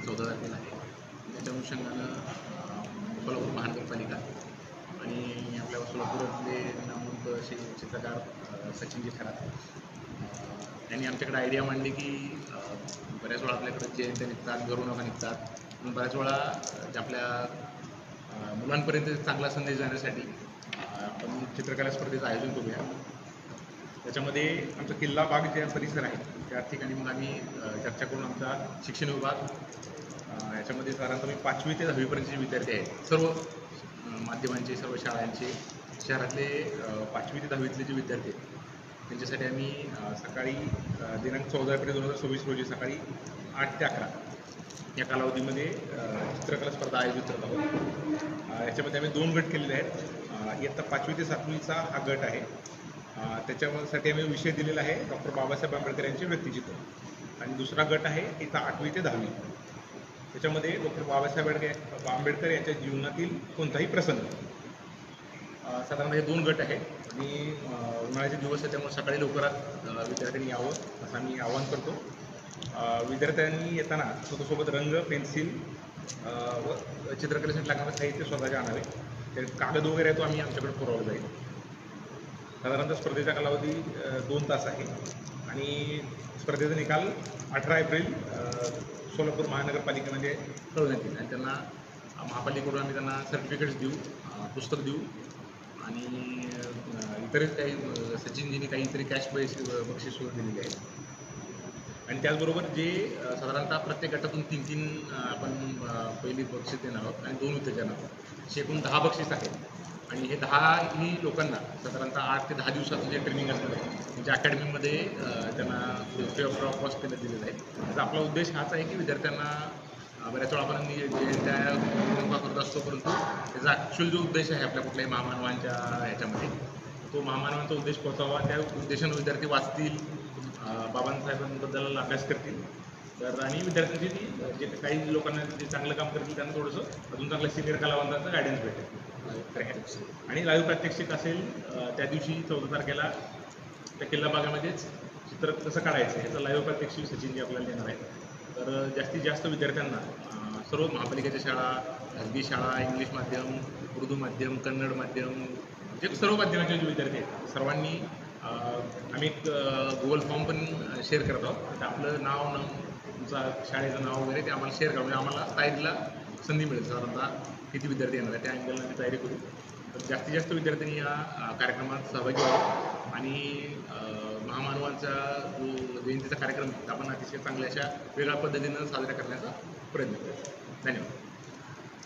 14 तारखेला आहे. त्याच्या अनुषंगानं सोलापूर महानगरपालिका आणि आपल्या सोलापूरातले नामवंत असे चित्रकार सचिनजी खरात यांनी आमच्याकडे आयडिया मांडली की बऱ्याच वेळा आपल्याकडे जयंत्या निघतात, घरोनका निघतात, पण बऱ्याच वेळा आपल्या मुलांपर्यंत चांगला संदेश जाण्यासाठी आपण चित्रकला स्पर्धेचं आयोजन करूया. त्याच्यामध्ये आमचा किल्ला बाग जे परिसर आहे त्या ठिकाणी मग आम्ही चर्चा करून आमचा शिक्षण विभाग याच्यामध्ये साधारणतः 5वी ते 10वीपर्यंतचे विद्यार्थी आहेत, सर्व माध्यमांचे, सर्व शाळांचे, शहरातले 5वी ते 10वीतले जे विद्यार्थी आहेत त्यांच्यासाठी आम्ही सकाळी दिनांक 14 एप्रिल 2026 रोजी सकाळी 8 ते 11 या कालावधीमध्ये चित्रकला स्पर्धा आयोजित करत आहोत. याच्यामध्ये आम्ही 2 गट केलेले आहेत. इयत्ता 5वी ते 7वीचा हा गट आहे. त्याच्यासाठी आम्ही विषय दिलेला आहे डॉक्टर बाबासाहेब आंबेडकर यांचे व्यक्तिचित्र, आणि दुसरा गट आहे इथं 8वी ते 10वी. त्याच्यामध्ये डॉक्टर बाबासाहेब आंबेडकर यांच्या जीवनातील कोणताही प्रसंग. साधारणतः हे 2 गट आहेत आणि उन्हाळ्याचे दिवस आहे त्यामुळे सकाळी लवकरात विद्यार्थ्यांनी यावं असं आम्ही आवाहन करतो. विद्यार्थ्यांनी येताना स्वतःसोबत रंग, पेन्सिल व चित्रकलेसाठी लागणारं साहित्य स्वतःचे आणावे. ते कागद वगैरे तो आम्ही आमच्याकडे पुरवला जाईल. साधारणतः स्पर्धेचा कालावधी 2 तास आहे आणि स्पर्धेचा निकाल 18 एप्रिल सोलापूर महानगरपालिकेमध्ये कळवण्यात येईल आणि त्यांना महापालिकेकडून आम्ही त्यांना सर्टिफिकेट्स देऊ, पुस्तक देऊ आणि इतरच काही सचिनजींनी काही इतरी कॅश बक्षीस सुद्धा दिलेली आहे. आणि त्याचबरोबर जे साधारणतः प्रत्येक गटातून 3-3 आपण पहिली बक्षीस देणार आहोत आणि 2 विजेते देणार आहोत. असे एकूण 10 बक्षीस आहेत आणि हे 10ही लोकांना साधारणतः 8 ते 10 दिवसाचं जे ट्रेनिंग असणार आहे म्हणजे अकॅडमीमध्ये त्यांना फ्री ऑफ कॉस्ट केलं दिलेलं आहे. तर आपला उद्देश हाच आहे की विद्यार्थ्यांना बऱ्याच वेळा आपण त्या करत असतो, परंतु त्याचा ॲक्च्युअल जो उद्देश आहे आपल्या कुठल्याही महामानवांच्या ह्याच्यामध्ये तो महामानवांचा उद्देश पोहोचावा. त्या उद्देशानं विद्यार्थी वाचतील, बाबासाहेबांबद्दल अभ्यास करतील. तर आणि विद्यार्थ्यांची ती जे काही लोकांना जे चांगलं काम करतील त्यांना थोडंसं अजून चांगलं सिनियर कलावंतांचं गायडन्स भेटेल. आणि लाईव्ह प्रात्यक्षिक असेल त्या दिवशी 14 तारखेला त्या किल्ला भागामध्येच चित्र कसं काढायचं ह्याचं लाईव्ह प्रात्यक्षिक सचिनजी आपल्याला देणार आहे. तर जास्तीत जास्त विद्यार्थ्यांना सर्व महापालिकेच्या शाळा, खाजगी शाळा, इंग्लिश माध्यम, उर्दू माध्यम, कन्नड माध्यम, जे सर्व माध्यमाचे जे विद्यार्थी आहेत सर्वांनी आम्ही एक गुगल फॉर्म पण शेअर करत आहोत. तर आपलं नाव, तुमचा शाळेचं नाव वगैरे ते आम्हाला शेअर करा, म्हणजे आम्हाला तयारीला संधी मिळेल. साधारणतः किती विद्यार्थी येणार आहे त्या अँगलनं आम्ही तयारी करू. तर जास्तीत जास्त विद्यार्थ्यांनी या कार्यक्रमात सहभागी व्हावे आणि महामानवांचा जो जयंतीचा कार्यक्रम आहे आपण अतिशय चांगल्या अशा वेगळ्या पद्धतीनं साजरा करण्याचा प्रयत्न करू. धन्यवाद.